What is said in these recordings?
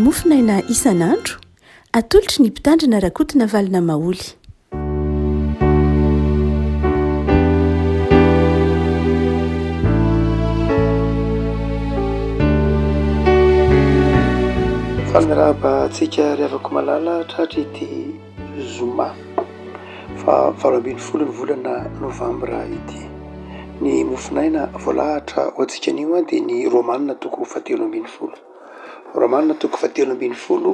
mofinaina isan'andro atolotry ny mpitandrina rakotina valina maoly. Faminaraba-tsika riavako malala tratra ity zoma fa 20 ny volana novambra ity. Ny mofinaina voalahatra ho antsika anio dia ny romanina toko 17. Romanina toko 17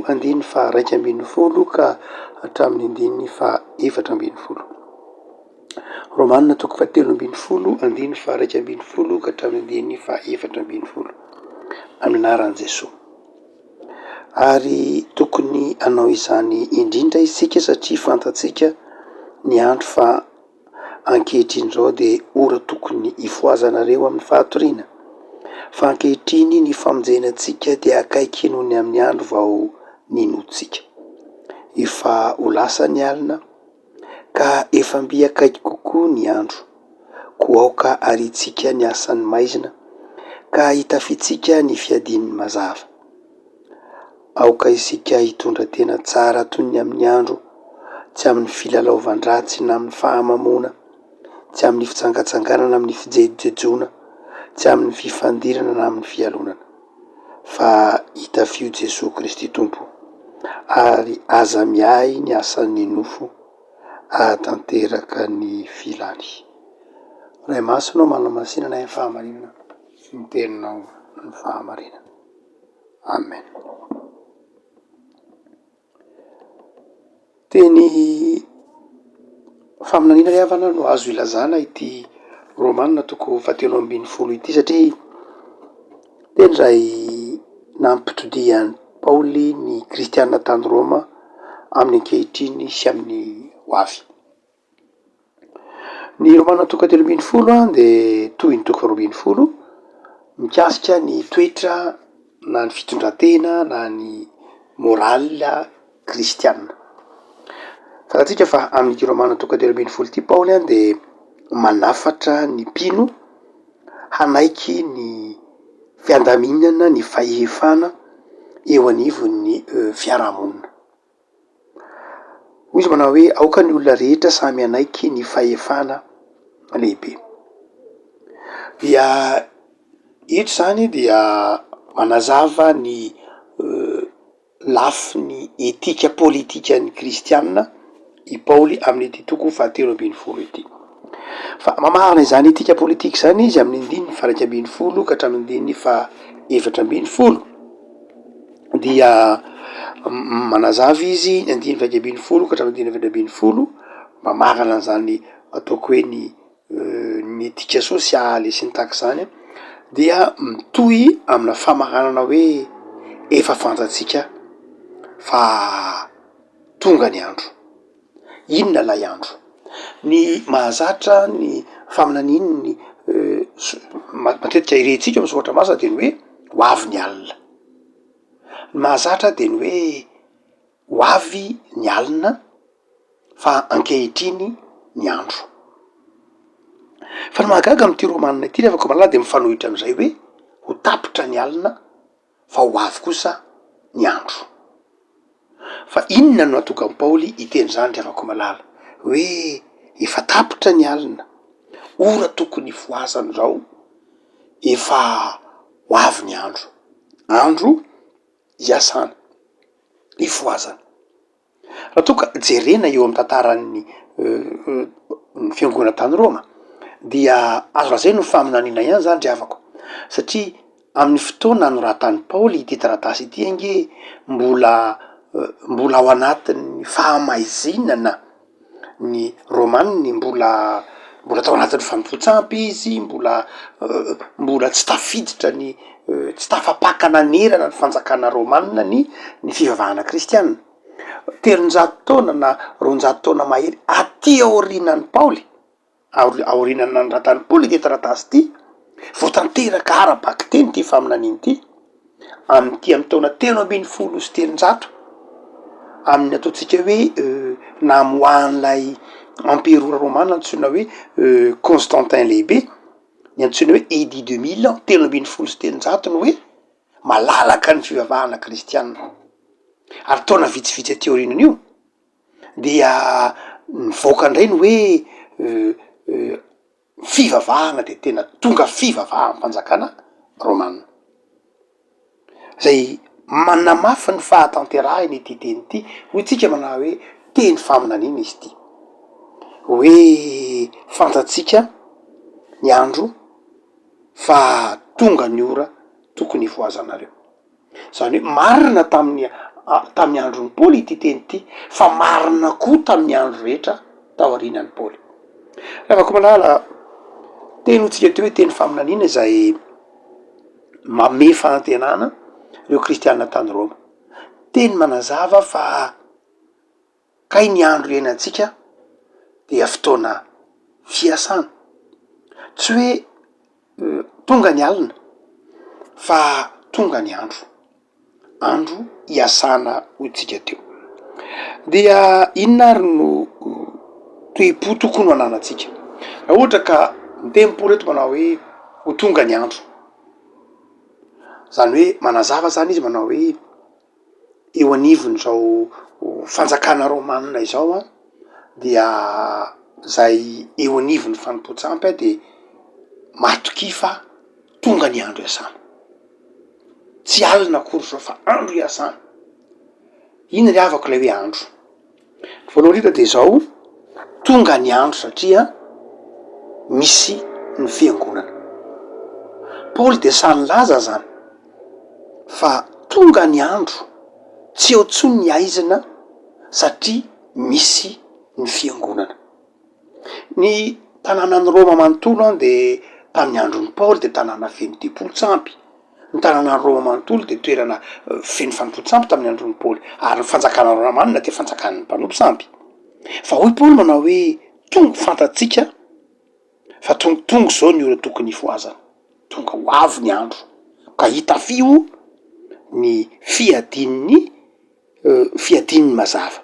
andiny fa 2 ka hatramin'ny andiny fa 4. Romanina toko 17 andiny fa 2 ka hatramin'ny andiny fa 4 aminaran'i Jesosy. Ary tokony anao izany indrindra isika satria fantatsika ny andro fa ankehitriny izao dia ora tokony hifoazanareo amin'ny fahatoriana. Fa ankehitriny ny famonjenantsika dia akaiky noho ny amin'ny andro vao ninotsika. Efa ho lasa ny alina ka efa mby akaiky kokoa ny andro. Koa aoka aritsika ny asan'ny maizina ka hitafitsika ny fiadian'ny mazava. Aoka isika hitondra tena tsara toy ny amin'ny andro, tsy amin'ny filalaovan-dratsy na amin'ny fahamamona, tsy amin'ny fitsangatsanganana, amin'ny fijejojoana, tsy amin'ny fifandirana na amin'ny fialonana. Fa hitafio Jesosy Kristy Tompo ary aza miay ny asan'ny nofo ahatanteraka ny filany. Ray masonao manamasinana ny fahamarinana sy ny teninao ny fahamarinana. Amen. Teny faminaniana ry havana no azo ilazana ity romanina toko 17 ity satria teny ray nampitodian'i Paoly ny kristianina tany Roma amin'ny ankehitriny sy amin'ny hoavy. Ny romanina toko 17 dia toy ny toko 20 mikasika ny toetra na ny fitondrantena na ny morala kristianina. Fantatsika fa amin'ny romanina toko 17 ity Paoly dia manafatra ny mpino hanaiky ny fiandaminana, ny fahefana eo anivon'ny fiarahamonina. Hoy izy manao hoe aoka ny olona rehetra samy hanaiky ny fahefana lehibe. Dia eto zany dia manazava ny lafiny etika politika ny kristianina i Paoly amin'ity toko 17 ity. Fa mamarina izany etika politika izany izy amin'ny andininy fa 2 ka hatramin'ny andininy fa 4. Dia manazava izy ny andininy 2 ka hatramin'ny andininy 4 mamarana an'izany ataoko hoe ny etika sosialy sy ny tahak'izany dia mitohy amina famaranana hoe efa fantatsika fa tonga ny andro. Inona lay andro? Ny mahazatra ny faminaniany matetika irentsika misoratra masina dia ny hoe ho avy ny alina. Ny mahazatra dia ny hoe ho avy ny alina fa ankehitriny ny andro. Fa ny mahagaga amin'ity romanina ity rehefa ko malala dia mifanohitra amin'izay hoe ho tapitra ny alina fa ho avy kosa ny andro. Fa inona no natoka amin'i Paoly iteny izany rehefa ko malala hoe efa tapitra ny alina, ora tokony foazana izao, efa ho avy ny andro. Andro hiasana, hifoazana. Raha toa ka jerena eo amin'ny tantaran'ny ny fiangonana tany Roma dia azo lazaina ny faminaniana ihany zany ry havako. Satria amin'ny fotoana anoratan'i Paoly ity taratasy ity ange mbola ao anatin'ny fahamaizinana ny romaniny, mbola tao anatin'ny fampotsampy izy, mbola tsy tafiditra ny tsy tafapakana nerana ny fanjakana romanina ny fivavahana kristianina. 300 taona na 200 taona mahery aty aorianan'i Paoly, aorianany nanoratan'i Paoly ity taratasy ity, voatanteraka ara-baky teny ity faminaniana ity amin'ity amin'ny taona 310 sy 300 amin'ny ataontsika hoe namoahan'ilay amperora romana antsoina hoe Constantin lehibe, ny antsoina hoe Edit de Milan 310 sy 300 no hoe malalaka ny fivavahana kristianina ary taona vitsivitsy ateorinana io dia nivoaka indray ny hoe fivavahana de tena tonga fivavaha ny fanjakana romanina zay manana mafy ny fahatanterahany ity teny ity hoy tsika manao hoe teny faminaniana izy ity hoe fantatsika ny andro fa tonga ny ora tokony hifoazanareo zany hoe marina tamin'ny andron'ny Paoly ity teny ity fa marina koa tamin'ny andro rehetra taorianan'ny Paoly. Afaka malala teny hotsika teo hoe teny faminaniana izay mame fanantenana ireo kristianina tany Roma, teny manazava fa kay ny andro iainantsika dia fotoana fiasana, tsy hoe tonga ny alina fa tonga ny andro hiasana hotsika teo. Dia inona ary no toe-po tokony ho ananatsika raha ohatra ka ny tempo reto manao hoe ho tonga ny andro, zany hoe manazava zany izy manao hoe eo anivony zao fanjakana romanina izao a dia zay eo anivony fanompoantsampy de matoky fa tonga ny andro iasana, tsy alina akory zao fa andro iasana. Ino ry avako lay hoe andro? Voalohany indrindra de zao tonga ny andro satria misy ny fiangonana. Paoly de samy laza zany fa tonga ny andro tsy eo tsony ny aizina satria misy ny fiangonana. Ny tanànan'ny Roma manontolo any de tamin'ny andron'ny Paoly de tanàna feno diapolo-tsampy, ny tanànan'ny Roma manontolo de toerana feno fanompo-tsampy tamin'ny andron'ny Paoly, ary ny fanjakana romanina de fanjakan'ny mpanompo-tsampy. Fa hoy Paoly manao hoe tonga fantatsika fa tonga zao ny ora tokony hifoazana, tonga ho avy ny andro ka hitafio ny fiadin'ny mazava.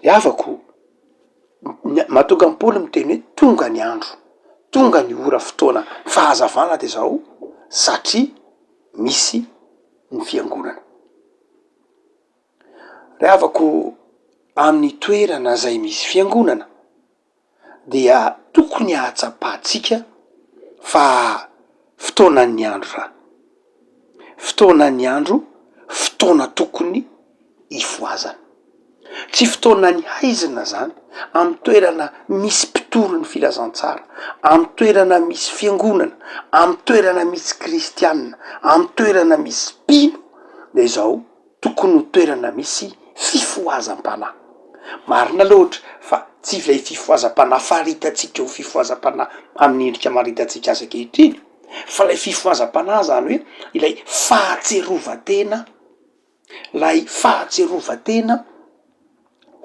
Avako mahatonga ny Paoly miteny hoe tonga ny andro, tonga ny ora fotoana fahazavana de zao satria misy ny fiangonana. Avako amin'ny toerana zay misy fiangonana dia tokony ahatsapahatsika fa fotoanan'ny andro raha, fotoanan'ny andro, fotoana tokony hifoazana, tsy fotoanan'ny haizina zany, amy toerana misy mpitoro ny filazantsara, amy toerana misy fiangonana, amy toerana misy kristianina, amy toerana misy mpino de zao tokony ho toerana misy fifoazam-panahy. Marina loatra fa tsy ilay fifoazam-panahy faritatsika ho fifoazam-panahy amin'ny endrika maritatsika azy ankehitriny, fa lay fifoazam-panahy zany hoe ilay fahatserovatena, lay fahatserovatena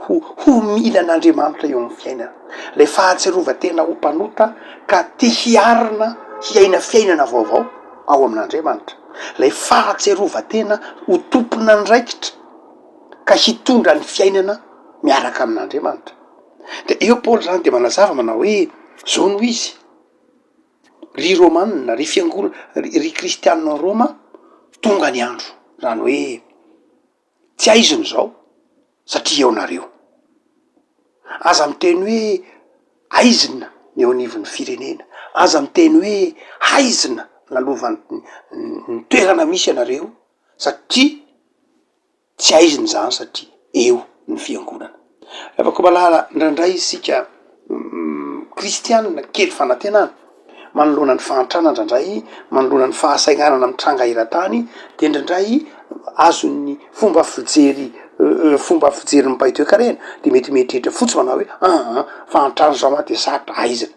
ho mila an'Andriamanitra eo amin'ny fiainana, lay fahatserovatena ho mpanota ka te hiarina hiaina fiainana vaovao ao amin'Andriamanitra, lay fahatserovatena ho tompona andraikitra ka hitondra ny fiainana miaraka amin'Andriamanitra. De eo Paoly zany de manazava manao hoe zao no izy ry romanina, ry fiangonana, ry kristianina Roma, tonga ny andro, zany hoe tsy aiziny zao satria eo nareo. Aza miteny hoe aizina ny eo anivon'ny firenena, aza miteny hoe haizina lalovan'ny ny toerana misy anareo satria tsy aiziny zany satria eo ny fiangonana. Afaka malala indraindray isika kristianina kely fanantenana manoloana ny fahantrana, indraindray manoloana ny fahasainganana mitranga eran-tany, de indraindray azon'ny fomba fijery mipaitoekarena de mety mieritreritra fotsiny manao hoe fahantrano zao ma de sarotra aizina.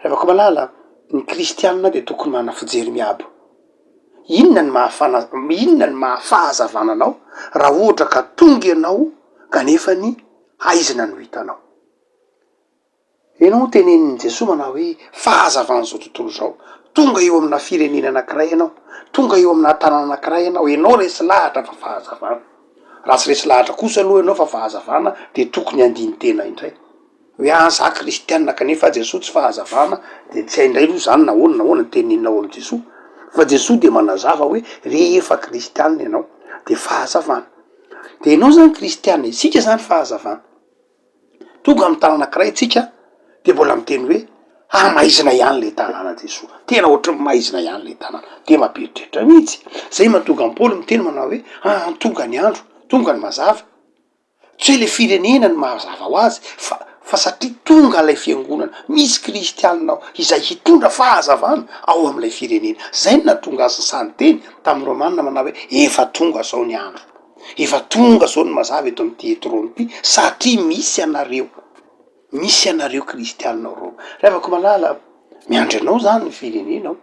Afaka malala ny kristianina de tokony manana fijery miabo. Inona ny mahafahazavana anao raha ohatra ka tonga ianao kanefa ny haizina no hitanao. Ianao tenenin'i Jesosy manao hoe fahazavana zao tontolo zao, tonga eo amina firenena anankiray ianao, tonga eo amina tanàna anankiray ianao resy lahatra fa fahazavana, raha tsy resy lahatra kosa aloha ianao fa fahazavana de tokony andiny tena indray hoe za kristianina kanefa Jesosy tsy fahazavana de tsy hay indray aloha zany nahoana ny teneninao am' Jesosy. fa Jesosy de manazava hoe rehefa kristianina ianao de fahazavana. De ianao zany kristianina, isika zany fahazavana. Tonga amy tany anakiray tsika de mbola miteny hoe maizina ihany le tanàna Jesosy, tena ohatry ny maizina ihany le tanàna, de mamperitreritra mihitsy. Zay mahatonga ny Paoly miteny manao hoe tonga ny andro, tonga ny mazava. Tsy hoe le firenena ny mazava ho azy fa satria tonga lay fiangonana, misy kristianina izay hitondra fahazavana ao am'ilay firenena. Zay no nahatonga azy sany teny tamy Romanina manao hoe efa tonga zao ny andro, efa tonga zao ny mazava eto am'ty trôny ty, satria misy anareo kristianina Roma. Revako malala miandry anao zany ny firenenao,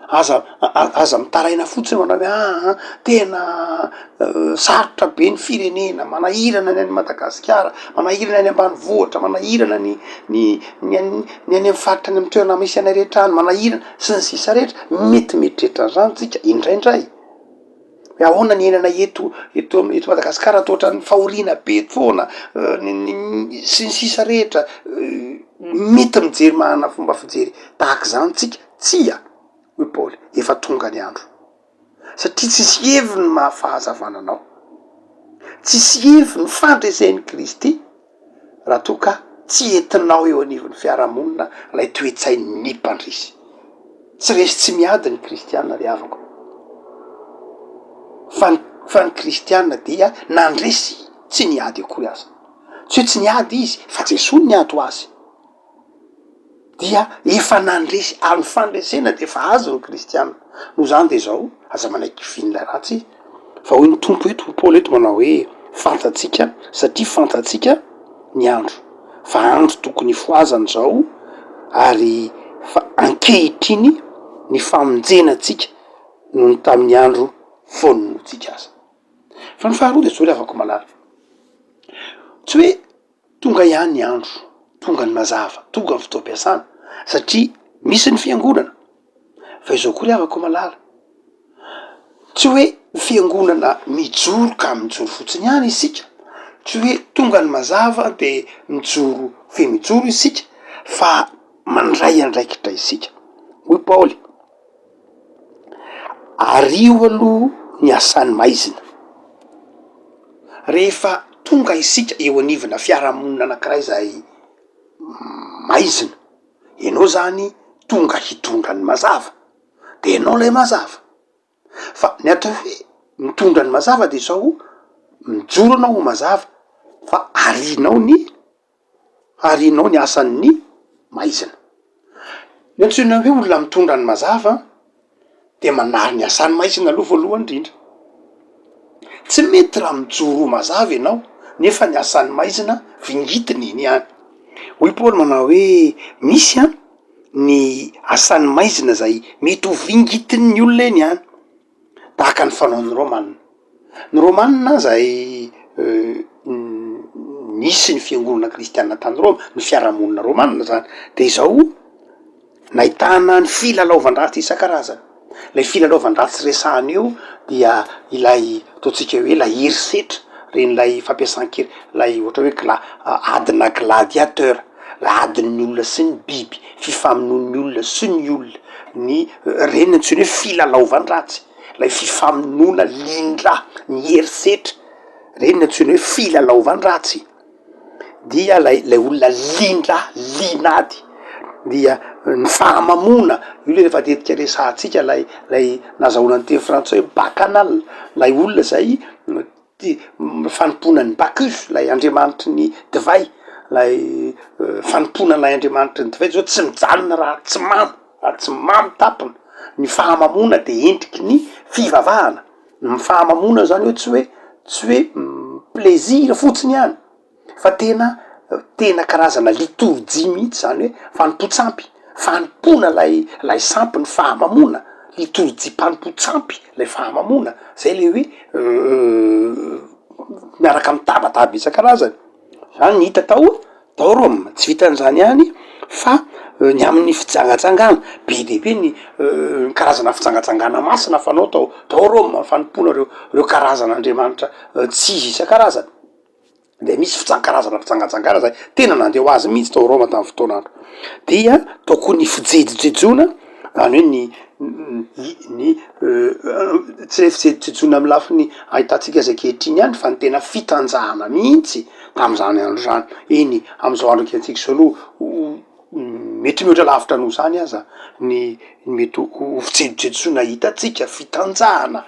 aza mitaraina fotsiny manao hoe tena sarotra be ny firenena, manahirana ny any Madagasikara, manahirana any ambanivohitra, manahirana ny any amy faritra any amy toerana misy anay rehetra any, manahirana sy ny sisa rehetra. Mety mieritreritra tsika indraindray hoe ahoana ny enana eto Madagasikara tohatra ny fahoriana be foana sy ny sisa rehetra. Mety mijery mahana fomba fijery tahaka zany tsika, tsia hoe Paoly efa tonga ny andro, satria tsisy heviny mahafahazavana anao, tsisy heviny fandresen'ny Kristy raha toa ka tsy entinao eo anivon'ny fiarahamonina lay toe-tsainy nipandrisy. Tsy resy tsy miady ny kristianina ry havako, fa ny kristianina dia nandresy tsy niady akory aza. Tsy hoe tsy niady izy fa Jesosy niady ho azy, dia efa nandresy ary fandresena de fa azo ny kristianina. No zany de zao aza manaiky finilay ratsy fa hoy ny tompo eto Paoly eto manao hoe fantatsika, satria fantatsika ny andro, fa andro tokony foazany zao ary fa ankehitriny ny famonjenatsika noho ny tamin'ny andro fononotsika aza. Fa ny faharoa de zao le avako malala, tsy hoe tonga ihany ny andro, tonga ny mazava, tonga ny fotoam-piasana, satria misy ny fiangonana. Fa izao koa ry havako malala, tsy hoe fiangonana mijoro ka mijoro fotsiny ihany isika, tsy hoe tonga ny mazava de mijoro femijoro isika, fa mandray andraikitra isika. Hoy Paoly, ario aloha ny asan'ny maizina. Rehefa tonga isika eo anivona fiarahamonina anakiray zay maizina, ianao zany tonga hitondra ny mazava, de ianao lay mazava. Fa ny atao hoe mitondra ny mazava de zao mijoro anao ho mazava, fa arinao ny asan'ny maizina. Ny antsoina hoe olona mitondra ny mazava de manary ny asan'ny maizina aloha voalohany indrindra. Tsy mety raha mijoro ho mazava ianao nefa ny asan'ny maizina vingitiny iny ihany. Hoy Paoly manao hoe misy ny asan'ny maizina zay mety ho vingitin'ny olona eny ihany, tahaka ny fanaon'ny Romanina. Ny Romanina zay nisy ny fiangonana kristianina tany Roma, ny fiarahamonina Romanina zany, de izao nahitana ny filalaovan-dratsy isan-karazany. Lay filalaovan-dratsy resahana eo dia ilay ataotsika hoe lay herisetra reny lay fampiasan-kely, lay ohatra hoe adina gladiateur, la adin'ny olona sy ny biby, fifamonoan'ny olona sy ny olona, reny antsoina hoe filalaovan-dratsy, lay fifamonoana lindra ny herisetra, reny antsoina hoe filalaovan-dratsy. Dia lay olona lindra linady, dia ny fahamamona io le matetika resahatsika lay nazahoana ny teny frantsay hoe bacchanal, lay olona zay fanompoana ny Bacchus, lay andriamanitry ny divay, lay fanompoana lay andriamanitry ny divay zao tsy mijanona raha tsy mamy tapona. Ny fahamamona de endriky ny fivavahana. Ny fahamamona zany hoe tsy hoe plaisir fotsiny ihany, fa tena karazana liturgie mihitsy zany hoe fanompo-tsampy, fanompona lay sampy ny fahamamona, liturgie mpanompo-tsampy lay fahamamona. Zay le hoe miaraka amy tabataba isan-karazany. Zany ny hita tao Roma, tsy vitan'izany ihany fa ny amin'ny fitsangatsangana be dehibe ny karazana fitsangatsangana masina fanao tao Roma, fanompona reo karazan'andriamanitra tsy izy isan-karazany. De misy karazana fitsangatsangana zay tena nandeha ho azy mihitsy tao Roma tamin'ny fotoan'andro. Dia tokony fijejojejoana any hoe ny tsy tsetsona amy lafiny ahitantsika zay kehitriny ihany fa ny tena fitanjahana mihitsy tam'izany andro zany. Iny am'izao andro ankehitriny zao aloha mety mihoatra lavitra noho zany aza ny mety ho fijejojejona hitatsika fitanjahana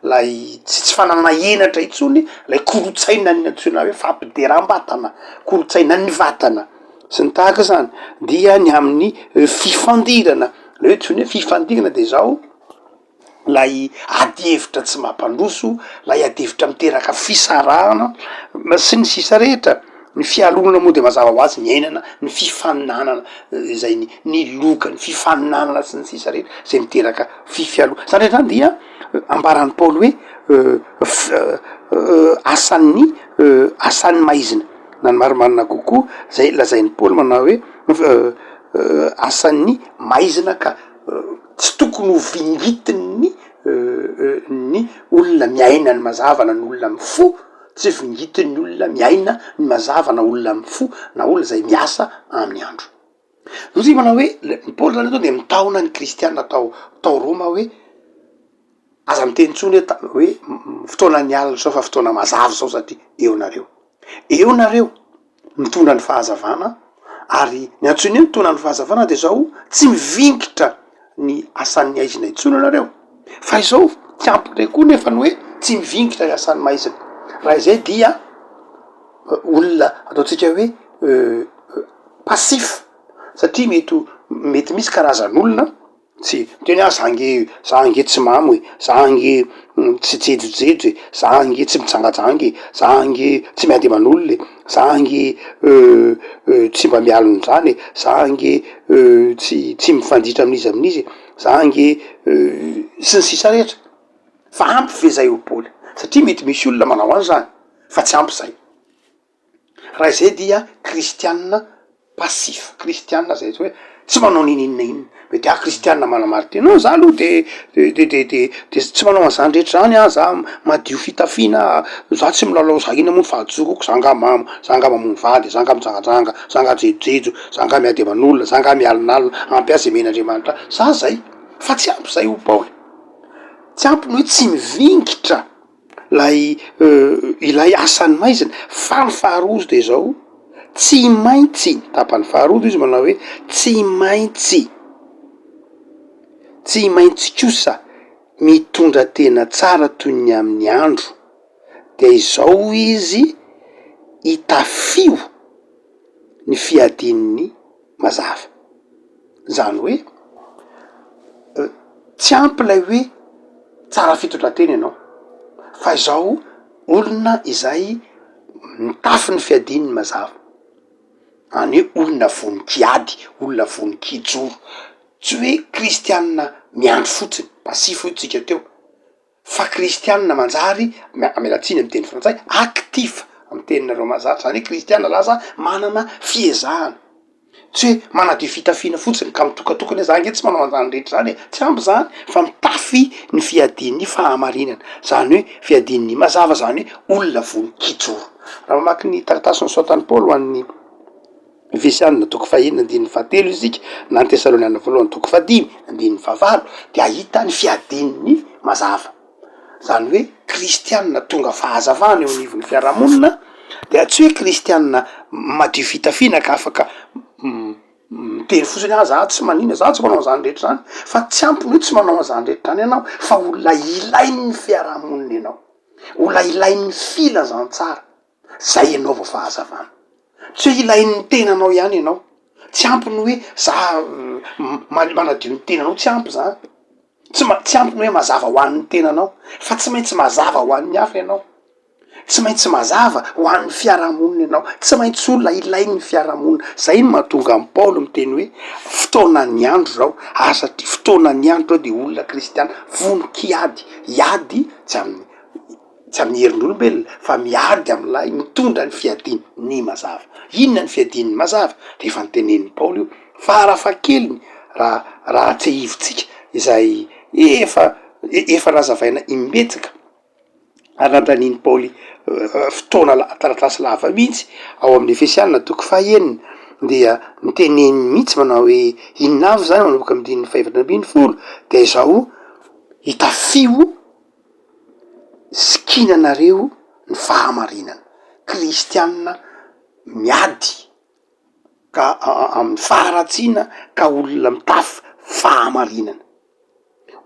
lay tsy fananana henatra itsony, lay kolotsaina ny antsoina hoe fampideram-batana, kolotsaina ny vatana sy ny tahaka zany, dia ny amin'ny fifandirana, le hoe tsony hoe fifandirana de zao lay ady hevitra tsy mampandroso, lay ady hevitra miteraka fisarahana sy ny sisa rehetra. Ny fialonana moa de mazava ho azy ny ainana, ny fifaninanana zay ny loka, ny fifaninanana sy ny sisa rehetra zay miteraka fifialona. Zany rehetra zany dia ambaran'ny Paoly hoe asan'ny maizina, na ny marimarina kokoa zay lazain'ny Paoly manao hoe asan'ny maizina ka tsy tokony ho vingitiny ny olona miaina ny mazava na ny olona mifo, tsy vingitiny olona miaina ny mazava na olona mifo na olona zay miasa amin'ny andro. Rozy manao hoe ny Paoly zany de mitahona ny kristianina tao Roma hoe aza miteny tsony hoe fotoana ny alina zao fa fotoana mazava zao satria eo nareo mitondra ny fahazavana, ary ny antsoiny hoe mitondra ny fahazavana de zao tsy mivingitra ny asan'ny aizina intsony anareo, fa izao tiampindray koa nefany hoe tsy mivingitra ny asan'ny maizina. Raha izay dia olona ataotsika hoe passif, satria mety misy karazan'olona tsy teny za nge tsy mamy, za nge tsy jejojejo, za nge tsy mijangajanga, za nge tsy miady aman'olona, za nge tsy mba mialony zany, za nge tsy mifanditra amin'izy, za nge sy ny sisa rehetra. Fa ampy fe zay ho Paoly, satria mety misy olona manao any zany fa tsy ampy zay. Raha izay dia kristianina passif, kristianina zay hoe tsy manao ninina inona, mety kristianina manamarika no za aloha de tsy manao an'izany rehetra zany za madio fitafiana, za tsy milalao za ina moa fahajokoko, za nga mamony vady, za nga mijangajanga, za nga jejojejo, za nga miady aman'olona, za nga mialinalina, ampy azy emen'Andriamanitra za zay. Fa tsy ampy zay ho Paoly, tsy ampy ny hoe tsy mivingitra ilay asan'ny maizina, fa ny faharozo de zao tsy maintsy, tapany faharozo izy manao hoe tsy maintsy kosa mitondra tena tsara toy ny amin'ny andro, de izao izy hitafio ny fiadin'ny mazava. Zany hoe tsy ampy lay hoe tsara fitondratena ianao, fa izao olona izay mitafy ny fiadin'ny mazava, any hoe olona vonin-kiady, olona vonin-kijoro, tsy hoe kristianina miandro fotsiny, passif hoy tsika teo, fa kristianina manjary amelatsiny amy teny frantsay actif amy teninareo mazatra, zany hoe kristianina lasa manana fiezahana, tsy hoe manadio fitafiana fotsiny ka mitokatokany za nge tsy manao an'izany rehetra zany tsy ampy zany, fa mitafy ny fiadin'ny fahamarinana, zany hoe fiadin'ny mazava, zany hoe olona vonin-kijoro. Raha mamaky ny taratasy nosoratan'ny Paoly ho an'ny Efesianina toko 1:5 isika, na ny Tesalonianina voalohany toko 5:5 de ahita ny fiadin'ny mazava, zany hoe kristianina tonga fahazavana eo anivon'ny fiarahamonina, de tsy hoe kristianina madio fitafiana ka afaka miteny fotsiny za tsy manina, za tsy manao an'izany rehetra zany, fa tsy ampy hoe tsy manao an'izany rehetra zany ianao, fa olona ilain'ny fiarahamonina ianao, olona ilain'ny filazantsara, zay ianao vao fahazavana. Tsy hoe ilain'ny tenanao ihany ianao, tsy ampy ny hoe za manadio ny tenanao, tsy ampy zany, tsy ampy ny hoe mazava ho an'ny tenanao, fa tsy maintsy mazava ho an'ny hafa ianao, tsy maintsy mazava ho an'ny fiarahamonina ianao, tsy maintsy olona ilain'ny fiarahamonina. Zay no mahatonga amin'ny Paoly miteny hoe fotoanan'ny andro zao, satria fotoanan'ny andro zao de olona kristiana vonin-kiady, iady tsy amin'ny herin'olombelona fa miady am'lay mitondra ny fiadin'ny mazava. Inona ny fiadin'ny mazava? De efa notenen'ny Paoly io, farafahakeliny raha tsy hivitsika izay efa razavaina imbetsaka ary nandraniny Paoly fotoana taratasy lava mihitsy ao amin'ny Efesianina toko 1 dia nyteneny mihitsy manao hoe inona avy zany manomboka amdiny faefatra ambiny folo de zao hitafio sikinanareo ny fahamarinana kristianina miady ka amin'ny faharatsiana ka olona mitafy fahamarinana,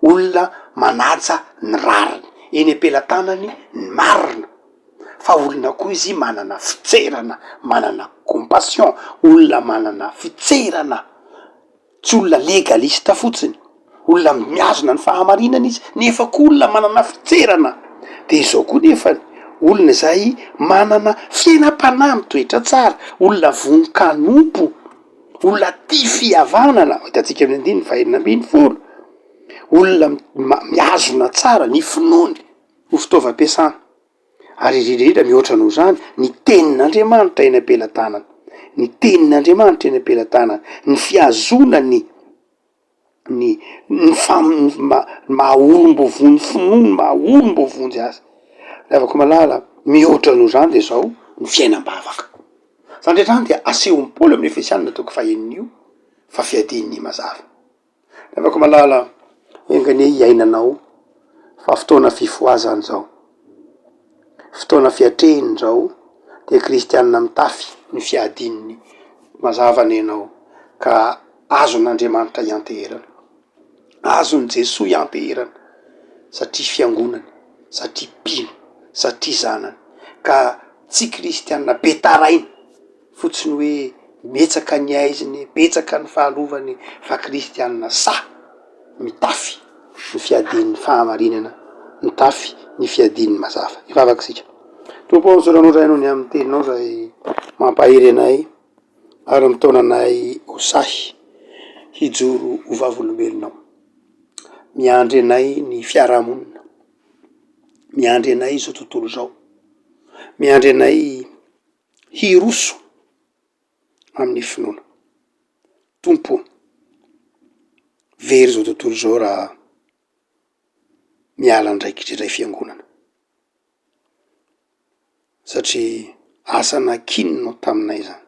olona manaja ny rariny eny am-pelantanany ny marina, fa olona koa izy manana fitserana, manana compassion, olona manana fitserana, tsy olona legalista fotsiny, olona miazona ny fahamarinana izy nefa koa olona manana fitserana. De izao koa nefa olona zay manana fiainam-panahy mitoetra tsara, olona vonin-kanompo, olona tia fihavanana, hitantsika amin'ny andiny fahaenina ambiny folo, olona miazona tsara ny finoany ho fitaovam-piasana, ary indrindra mihoatra noho zany ny tenin'Andriamanitra eny am-pelantanana, ny tenin'Andriamanitra eny am-pelantanana, ny fiazonany ny maha olom-bovony finoany, maha olom-bovonjy azy. Ravako malala mihoatra noho zany de zao ny fiainam-bavaka. Zany rehetrany dia asehon'ny Paoly amin'ny Efesianina toko fahaenin'io fa fiadian'ny mazava. Ravako malala enganie iainanao fa fotoana fifoazany zao, fotoana fiatrehiny zao, de kristianina mitafy ny fiadin'ny mazava nenao ka azon'Andriamanitra ianteherana, azony Jesoa ianteherana satria fiangonany, satria mpino, satria zanany, ka tsy kristianina be taraina fotsiny hoe metsaka ny aiziny, betsaka ny fahalovany, fa kristianina mitafy ny fiadin'ny fahamarinana, mitafy ny fiadin'ny mazava. Ivavaky sika. Tompo ao soranao ray noho ny amin'ny teninao zay mampahery anay ary mitona anay ho sahy hijoro ho vavolombelonao, miandry anay ny fiarahamonina, miandry anay zao tontolo zao, miandry anay hiroso amin'ny finoana. Tompo, very zao tontolo zao raha miala ndraikitry iray fiangonana, satria asana kininao taminay zany,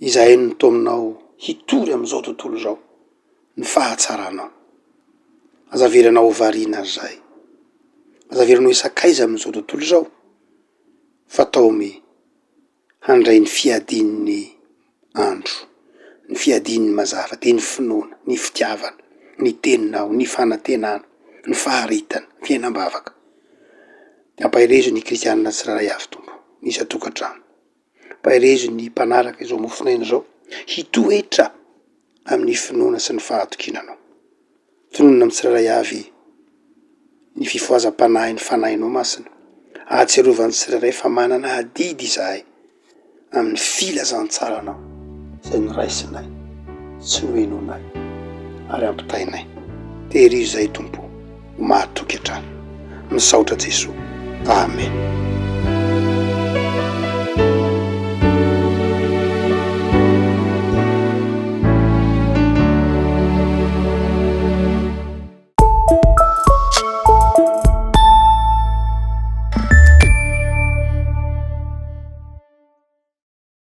izahay no to aminao hitory am'izao tontolo zao ny fahatsaranao, azaveranao hovariana azy zay, azaveranao isakaiza am'izao tontolo zao, fatao handray ny fiadin'ny andro, ny fiadin'ny mazava, de ny finoana, ny fitiavana, ny teninao, ny fanantenana, ny faharitana, fiainam-bavaka. De ampahirezo ny kristianina tsiraray avy tompo, ny isa-tokantrano, ampahirezo ny mpanaraka izao mofinaina zao hitoetra amin'ny finoana sy ny fahatokinanao. Finoana amin'ny tsiraray avy ny fifoazam-panahy ny fanahinao masina, ahatsiarovany tsiraray fa manana hadidy izahay amin'ny filazantsaranao zay noraisinay sy noenonay ary ampitainay. Tehirizo zay tompo, mahatoky hatrany, misaotra Jesoa. Amen.